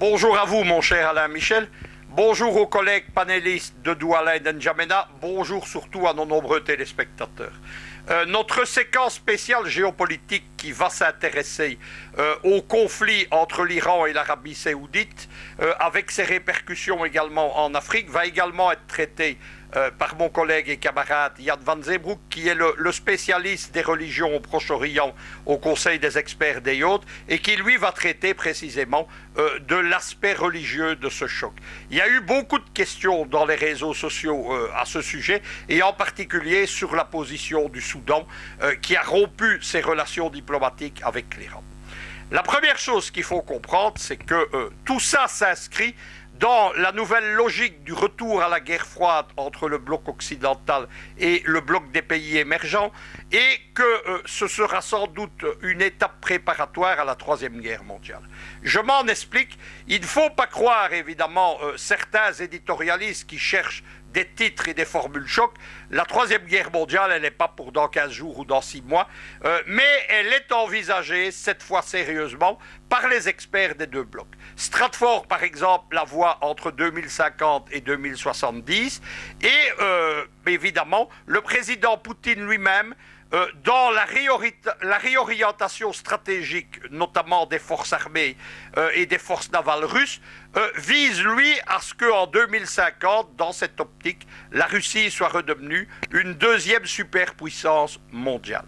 Bonjour à vous, mon cher Alain Michel. Bonjour aux collègues panélistes de Douala et d'Njamena. Bonjour surtout à nos nombreux téléspectateurs. Notre séquence spéciale géopolitique qui va s'intéresser au conflit entre l'Iran et l'Arabie saoudite, avec ses répercussions également en Afrique, va également être traitée par mon collègue et camarade Yann Van Zeebroek, qui est le spécialiste des religions au Proche-Orient au Conseil des experts d'Eyod, et qui lui va traiter précisément de l'aspect religieux de ce choc. Il y a eu beaucoup de questions dans les réseaux sociaux à ce sujet, et en particulier sur la position du Soudan, qui a rompu ses relations diplomatiques avec l'Iran. La première chose qu'il faut comprendre, c'est que tout ça s'inscrit dans la nouvelle logique du retour à la guerre froide entre le bloc occidental et le bloc des pays émergents, et que ce sera sans doute une étape préparatoire à la Troisième Guerre mondiale. Je m'en explique. Il ne faut pas croire, évidemment, certains éditorialistes qui cherchent des titres et des formules choc. La Troisième Guerre mondiale, elle n'est pas pour dans 15 jours ou dans 6 mois, mais elle est envisagée, cette fois sérieusement, par les experts des deux blocs. Stratford, par exemple, la voit entre 2050 et 2070, et évidemment, le président Poutine lui-même, dans la réorientation stratégique, notamment des forces armées et des forces navales russes, vise, lui, à ce qu'en 2050, dans cette optique, la Russie soit redevenue une deuxième superpuissance mondiale.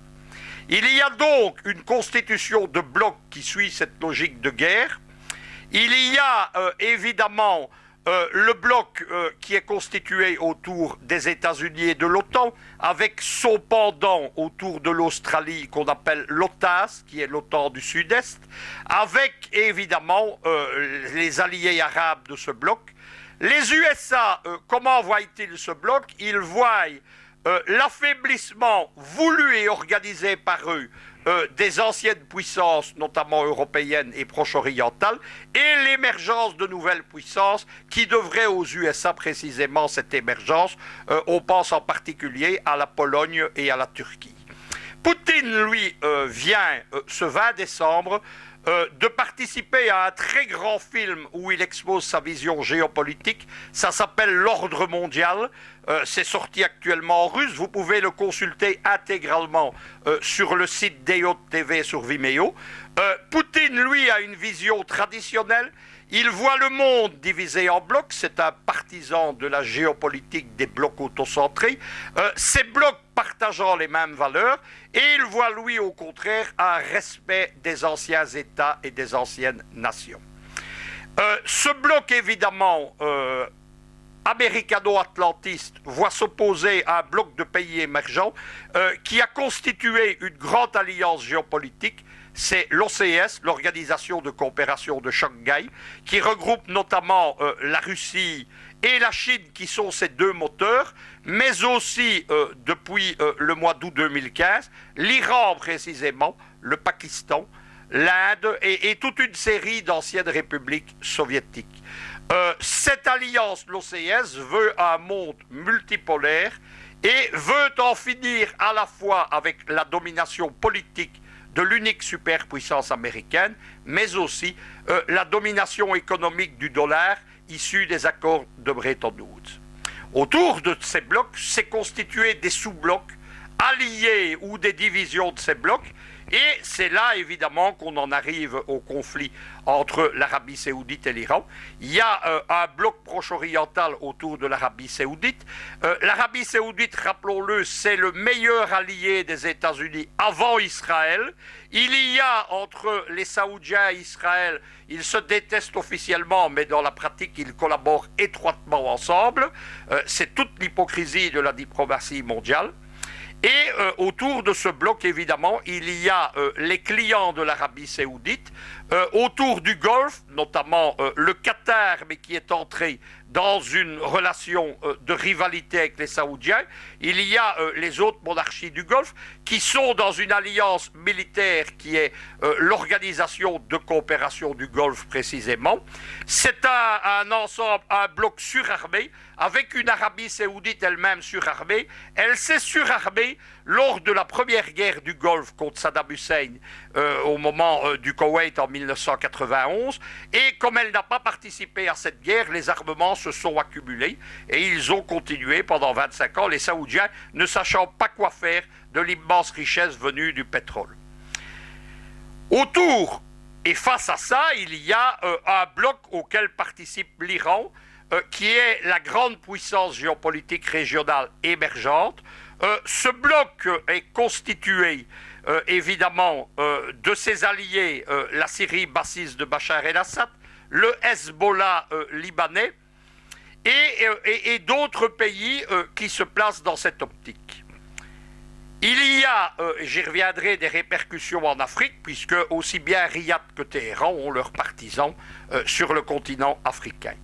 Il y a donc une constitution de bloc qui suit cette logique de guerre. Il y a évidemment le bloc qui est constitué autour des États-Unis et de l'OTAN, avec son pendant autour de l'Australie qu'on appelle l'OTAS, qui est l'OTAN du Sud-Est, avec évidemment les alliés arabes de ce bloc. Les USA, comment voient-ils ce bloc? Ils voient l'affaiblissement voulu et organisé par eux des anciennes puissances, notamment européennes et proche-orientales, et l'émergence de nouvelles puissances qui devraient aux USA précisément cette émergence. On pense en particulier à la Pologne et à la Turquie. Poutine, lui, vient ce 20 décembre de participer à un très grand film où il expose sa vision géopolitique. Ça s'appelle L'Ordre mondial. C'est sorti actuellement en russe. Vous pouvez le consulter intégralement sur le site d'Eyod TV sur Vimeo. Poutine, lui, a une vision traditionnelle. Il voit le monde divisé en blocs. C'est un partisan de la géopolitique des blocs autocentrés. Ces blocs partageant les mêmes valeurs. Et il voit, lui, au contraire, un respect des anciens États et des anciennes nations. Ce bloc, évidemment, américano-atlantiste, voit s'opposer à un bloc de pays émergents qui a constitué une grande alliance géopolitique. C'est l'OCS, l'Organisation de coopération de Shanghai, qui regroupe notamment la Russie et la Chine, qui sont ces deux moteurs, mais aussi, depuis le mois d'août 2015, l'Iran précisément, le Pakistan, l'Inde et toute une série d'anciennes républiques soviétiques. Cette alliance, l'OCS, veut un monde multipolaire et veut en finir à la fois avec la domination politique de l'unique superpuissance américaine, mais aussi la domination économique du dollar issue des accords de Bretton Woods. Autour de ces blocs, s'est constitué des sous-blocs alliés ou des divisions de ces blocs. Et c'est là, évidemment, qu'on en arrive au conflit entre l'Arabie saoudite et l'Iran. Il y a un bloc proche-oriental autour de l'Arabie saoudite. L'Arabie saoudite, rappelons-le, c'est le meilleur allié des États-Unis avant Israël. Il y a entre les Saoudiens et Israël, ils se détestent officiellement, mais dans la pratique, ils collaborent étroitement ensemble. C'est toute l'hypocrisie de la diplomatie mondiale. Et autour de ce bloc, évidemment, il y a les clients de l'Arabie saoudite, autour du Golfe, notamment le Qatar, mais qui est entré dans une relation de rivalité avec les Saoudiens. Il y a les autres monarchies du Golfe qui sont dans une alliance militaire qui est l'Organisation de coopération du Golfe précisément. C'est un ensemble, un bloc surarmé avec une Arabie saoudite elle-même surarmée. Elle s'est surarmée lors de la première guerre du Golfe contre Saddam Hussein au moment du Koweït en 1991. Et comme elle n'a pas participé à cette guerre, les armements se sont accumulés et ils ont continué pendant 25 ans, les Saoudiens ne sachant pas quoi faire de l'immense richesse venue du pétrole. Autour et face à ça, il y a un bloc auquel participe l'Iran, qui est la grande puissance géopolitique régionale émergente. Ce bloc est constitué évidemment de ses alliés, la Syrie bassiste de Bachar el-Assad, le Hezbollah libanais et d'autres pays qui se placent dans cette optique. Il y a, j'y reviendrai, des répercussions en Afrique, puisque aussi bien Riyad que Téhéran ont leurs partisans sur le continent africain.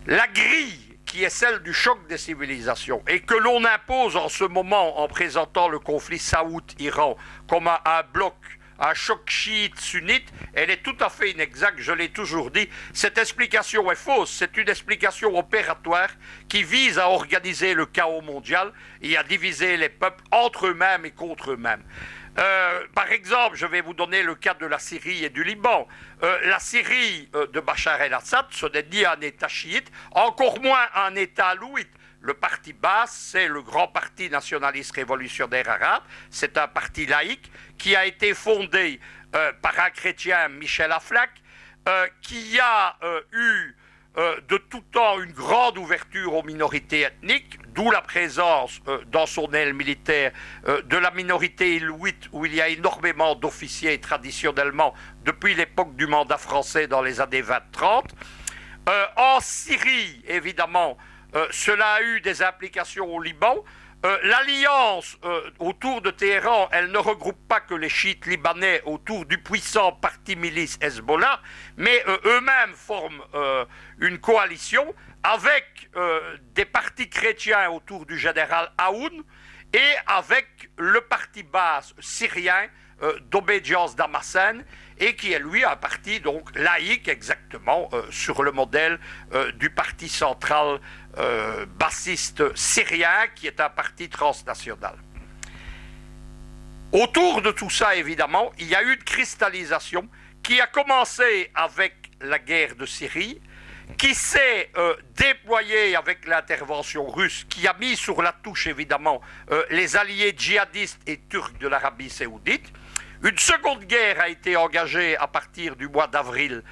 La grille qui est celle du choc des civilisations et que l'on impose en ce moment en présentant le conflit Saoud-Iran comme un bloc, un choc chiite-sunnite, elle est tout à fait inexacte, je l'ai toujours dit. Cette explication est fausse, c'est une explication opératoire qui vise à organiser le chaos mondial et à diviser les peuples entre eux-mêmes et contre eux-mêmes. Par exemple, je vais vous donner le cas de la Syrie et du Liban. La Syrie de Bachar el-Assad, ce n'est ni un État chiite, encore moins un État alawite. Le parti Baas, c'est le grand parti nationaliste révolutionnaire arabe. C'est un parti laïque qui a été fondé par un chrétien, Michel Aflaq, qui a eu de tout temps une grande ouverture aux minorités ethniques, d'où la présence dans son aile militaire de la minorité ilouite, où il y a énormément d'officiers traditionnellement depuis l'époque du mandat français dans les années 20-30. En Syrie, évidemment, cela a eu des implications au Liban. L'alliance autour de Téhéran, elle ne regroupe pas que les chiites libanais autour du puissant parti milice Hezbollah, mais eux-mêmes forment une coalition avec des partis chrétiens autour du général Aoun et avec le parti Baas syrien d'obédience d'Hamassen, et qui est lui un parti donc laïque exactement sur le modèle du parti central bassiste syrien, qui est un parti transnational. Autour de tout ça, évidemment, il y a eu une cristallisation qui a commencé avec la guerre de Syrie, qui s'est déployée avec l'intervention russe, qui a mis sur la touche, évidemment, les alliés djihadistes et turcs de l'Arabie saoudite. Une seconde guerre a été engagée à partir du mois d'avril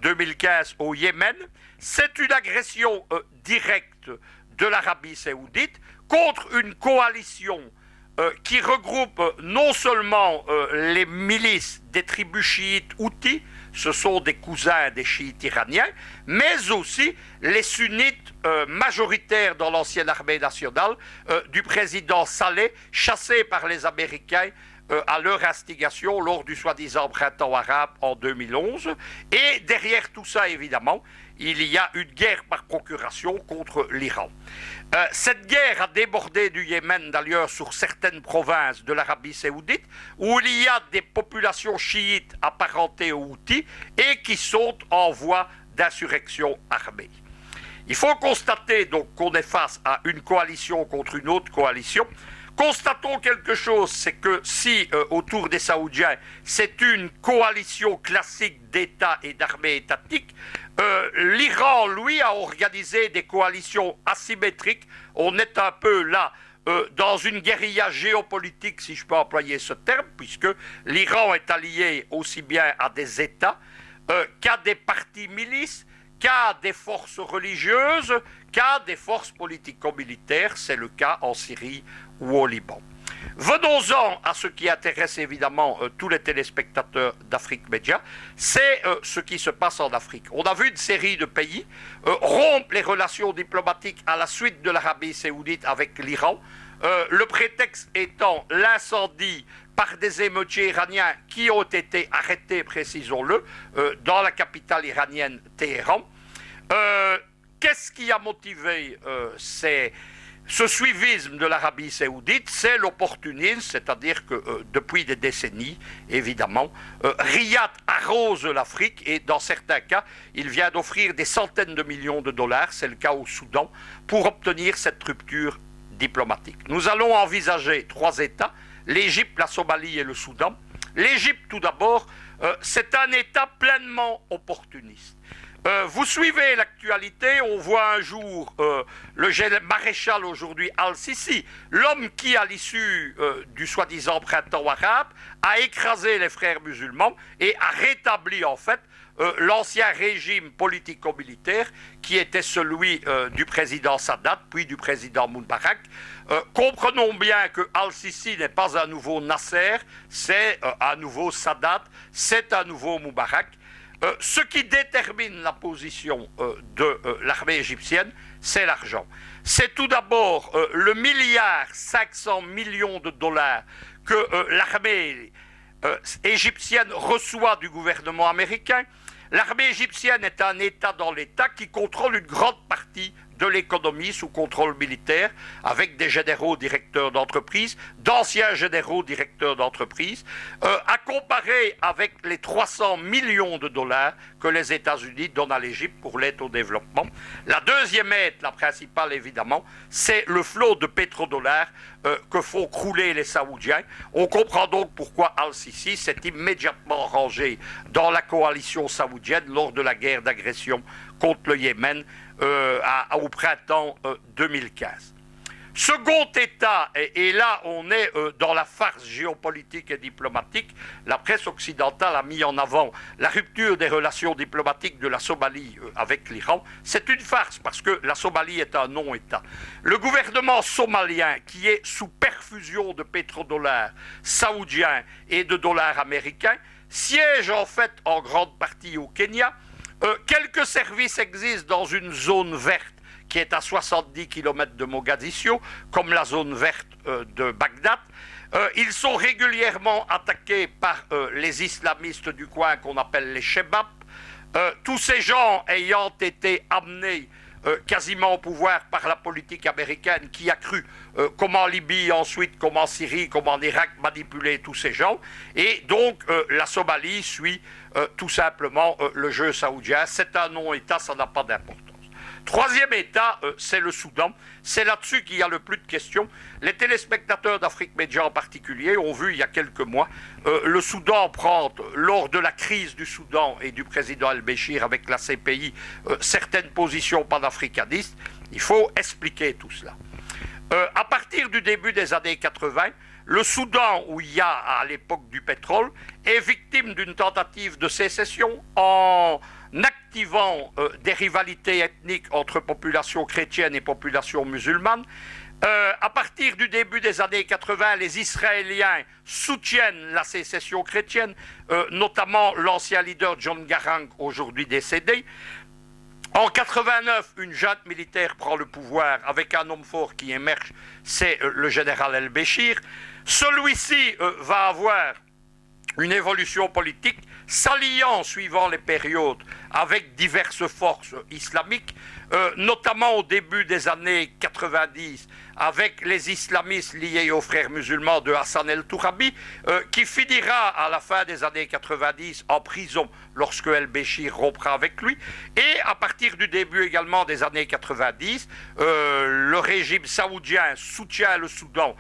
2015 au Yémen. C'est une agression directe de l'Arabie saoudite contre une coalition qui regroupe non seulement les milices des tribus chiites houthis, ce sont des cousins des chiites iraniens, mais aussi les sunnites majoritaires dans l'ancienne armée nationale du président Saleh, chassés par les Américains à leur instigation lors du soi-disant printemps arabe en 2011. Et derrière tout ça, évidemment, il y a une guerre par procuration contre l'Iran. Cette guerre a débordé du Yémen, d'ailleurs, sur certaines provinces de l'Arabie saoudite, où il y a des populations chiites apparentées aux Houthis et qui sont en voie d'insurrection armée. Il faut constater donc qu'on est face à une coalition contre une autre coalition. Constatons quelque chose, c'est que si autour des Saoudiens, c'est une coalition classique d'États et d'armées étatiques, l'Iran, lui, a organisé des coalitions asymétriques. On est un peu là dans une guérilla géopolitique, si je peux employer ce terme, puisque l'Iran est allié aussi bien à des États qu'à des partis milices, qu'à des forces religieuses, qu'à des forces politico-militaires. C'est le cas en Syrie ou au Liban. Venons-en à ce qui intéresse évidemment tous les téléspectateurs d'Afrique Média, c'est ce qui se passe en Afrique. On a vu une série de pays rompre les relations diplomatiques à la suite de l'Arabie saoudite avec l'Iran, le prétexte étant l'incendie par des émeutiers iraniens qui ont été arrêtés, précisons-le, dans la capitale iranienne Téhéran. qu'est-ce qui a motivé ce suivisme de l'Arabie saoudite? C'est l'opportunisme, c'est-à-dire que depuis des décennies, évidemment, Riyad arrose l'Afrique et dans certains cas, il vient d'offrir des centaines de millions de dollars, c'est le cas au Soudan, pour obtenir cette rupture diplomatique. Nous allons envisager 3 États, l'Égypte, la Somalie et le Soudan. L'Égypte, tout d'abord, c'est un État pleinement opportuniste. Vous suivez l'actualité, on voit un jour le maréchal aujourd'hui Al-Sisi, l'homme qui, à l'issue du soi-disant printemps arabe, a écrasé les frères musulmans et a rétabli en fait l'ancien régime politico-militaire qui était celui du président Sadat, puis du président Moubarak. Comprenons bien que Al-Sisi n'est pas un nouveau Nasser, c'est un nouveau Sadat, c'est un nouveau Moubarak. Ce qui détermine la position de l'armée égyptienne, c'est l'argent. C'est tout d'abord le 1,5 milliard de dollars que l'armée égyptienne reçoit du gouvernement américain. L'armée égyptienne est un État dans l'État qui contrôle une grande partie de l'économie sous contrôle militaire, avec des généraux directeurs d'entreprise, d'anciens généraux directeurs d'entreprise, à comparer avec les 300 millions de dollars que les États-Unis donnent à l'Égypte pour l'aide au développement. La deuxième aide, la principale évidemment, c'est le flot de pétrodollars que font crouler les Saoudiens. On comprend donc pourquoi Al-Sisi s'est immédiatement rangé dans la coalition saoudienne lors de la guerre d'agression contre le Yémen au printemps 2015. Second État, et là on est dans la farce géopolitique et diplomatique, la presse occidentale a mis en avant la rupture des relations diplomatiques de la Somalie avec l'Iran. C'est une farce parce que la Somalie est un non-État. Le gouvernement somalien, qui est sous perfusion de pétrodollars saoudiens et de dollars américains, siège en fait en grande partie au Kenya. Quelques services existent dans une zone verte qui est à 70 km de Mogadiscio, comme la zone verte de Bagdad. Ils sont régulièrement attaqués par les islamistes du coin qu'on appelle les Shebab. Tous ces gens ayant été amenés quasiment au pouvoir par la politique américaine qui a cru comme en Libye, ensuite comme en Syrie, comme en Irak, manipuler tous ces gens. Et donc la Somalie suit tout simplement le jeu saoudien. C'est un non-État, ça n'a pas d'importance. Troisième État, c'est le Soudan. C'est là-dessus qu'il y a le plus de questions. Les téléspectateurs d'Afrique Média en particulier ont vu il y a quelques mois le Soudan prendre, lors de la crise du Soudan et du président El-Béchir avec la CPI, certaines positions panafricanistes. Il faut expliquer tout cela. À partir du début des années 80, le Soudan, où il y a à l'époque du pétrole, est victime d'une tentative de sécession en activant des rivalités ethniques entre populations chrétiennes et populations musulmanes. À partir du début des années 80, les Israéliens soutiennent la sécession chrétienne, notamment l'ancien leader John Garang, aujourd'hui décédé. En 89, une junte militaire prend le pouvoir avec un homme fort qui émerge, c'est le général El-Béchir. Celui-ci va avoir une évolution politique s'alliant, suivant les périodes, avec diverses forces islamiques, notamment au début des années 90, avec les islamistes liés aux frères musulmans de Hassan el-Tourabi, qui finira à la fin des années 90 en prison lorsque El-Béchir rompra avec lui. Et à partir du début également des années 90, le régime saoudien soutient le Soudan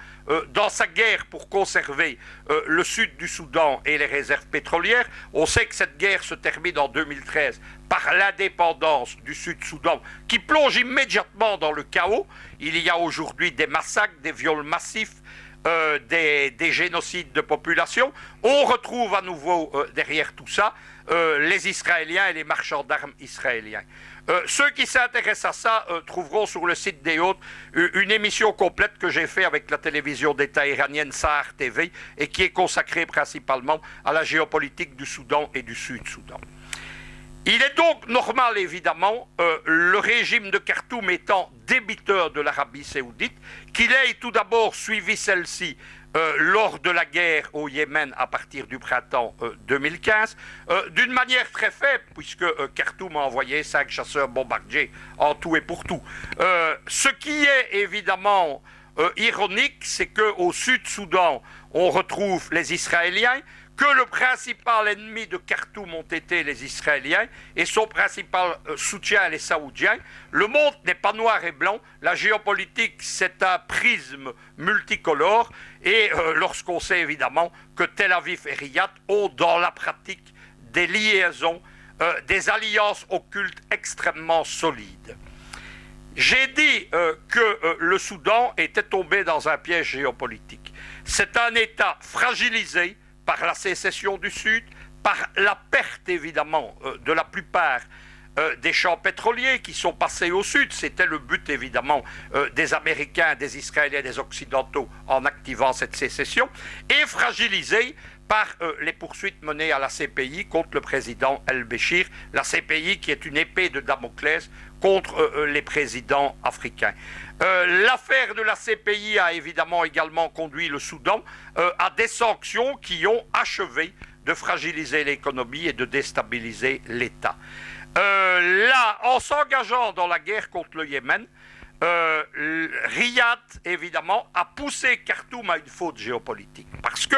dans sa guerre pour conserver le sud du Soudan et les réserves pétrolières. On sait que cette guerre se termine en 2013 par l'indépendance du Sud-Soudan qui plonge immédiatement dans le chaos. Il y a aujourd'hui des massacres, des viols massifs, des génocides de population. On retrouve à nouveau derrière tout ça les Israéliens et les marchands d'armes israéliens. Ceux qui s'intéressent à ça trouveront sur le site des Hôtes une émission complète que j'ai faite avec la télévision d'État iranienne Sahar TV et qui est consacrée principalement à la géopolitique du Soudan et du Sud-Soudan. Il est donc normal, évidemment, le régime de Khartoum étant débiteur de l'Arabie saoudite, qu'il ait tout d'abord suivi celle-ci lors de la guerre au Yémen à partir du printemps 2015, d'une manière très faible, puisque Khartoum a envoyé 5 chasseurs bombardiers en tout et pour tout. Ce qui est évidemment ironique, c'est qu'au Sud-Soudan, on retrouve les Israéliens, que le principal ennemi de Khartoum ont été les Israéliens et son principal soutien les Saoudiens. Le monde n'est pas noir et blanc, la géopolitique c'est un prisme multicolore et lorsqu'on sait évidemment que Tel Aviv et Riyad ont dans la pratique des liaisons, des alliances occultes extrêmement solides. J'ai dit que le Soudan était tombé dans un piège géopolitique. C'est un État fragilisé par la sécession du Sud, par la perte évidemment de la plupart des champs pétroliers qui sont passés au Sud. C'était le but évidemment des Américains, des Israéliens, des Occidentaux en activant cette sécession, et fragilisé par les poursuites menées à la CPI contre le président El-Béchir, la CPI qui est une épée de Damoclès contre les présidents africains. L'affaire de la CPI a évidemment également conduit le Soudan à des sanctions qui ont achevé de fragiliser l'économie et de déstabiliser l'État. Là, en s'engageant dans la guerre contre le Yémen, Riyad, évidemment, a poussé Khartoum à une faute géopolitique. Parce que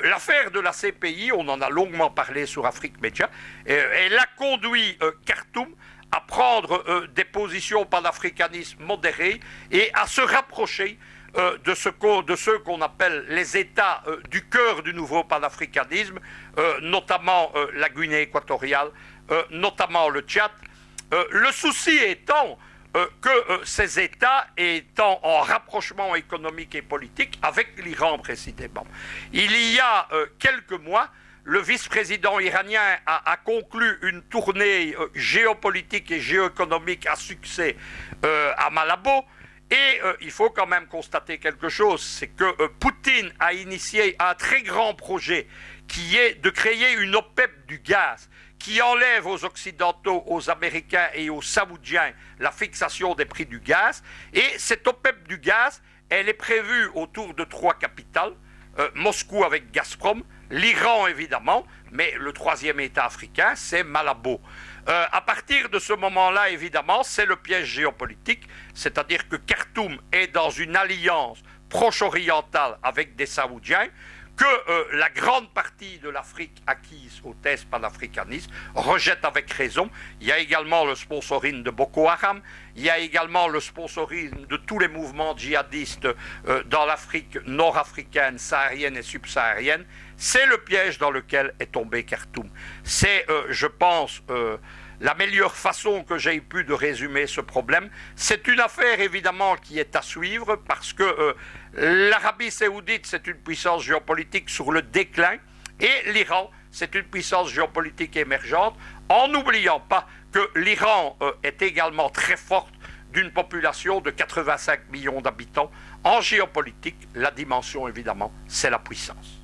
l'affaire de la CPI, on en a longuement parlé sur Afrique Média, elle a conduit Khartoum à prendre des positions panafricanistes modérées et à se rapprocher de ceux qu'on appelle les États du cœur du nouveau panafricanisme, notamment la Guinée équatoriale, notamment le Tchad. Le souci étant que ces États étant en rapprochement économique et politique avec l'Iran précisément. Il y a quelques mois, le vice-président iranien a conclu une tournée géopolitique et géoéconomique à succès à Malabo. Et il faut quand même constater quelque chose, c'est que Poutine a initié un très grand projet qui est de créer une OPEP du gaz, qui enlève aux Occidentaux, aux Américains et aux Saoudiens la fixation des prix du gaz. Et cette OPEP du gaz, elle est prévue autour de 3 capitales, Moscou avec Gazprom, l'Iran évidemment, mais le troisième État africain, c'est Malabo. À partir de ce moment-là, évidemment, c'est le piège géopolitique, c'est-à-dire que Khartoum est dans une alliance proche-orientale avec des Saoudiens, que la grande partie de l'Afrique acquise au thèse panafricaniste rejette avec raison. Il y a également le sponsoring de Boko Haram, il y a également le sponsoring de tous les mouvements djihadistes dans l'Afrique nord-africaine, saharienne et subsaharienne. C'est le piège dans lequel est tombé Khartoum. C'est, je pense, la meilleure façon que j'ai pu de résumer ce problème. C'est une affaire évidemment qui est à suivre parce que l'Arabie saoudite c'est une puissance géopolitique sur le déclin et l'Iran c'est une puissance géopolitique émergente, en n'oubliant pas que l'Iran est également très forte d'une population de 85 millions d'habitants. En géopolitique, la dimension évidemment c'est la puissance.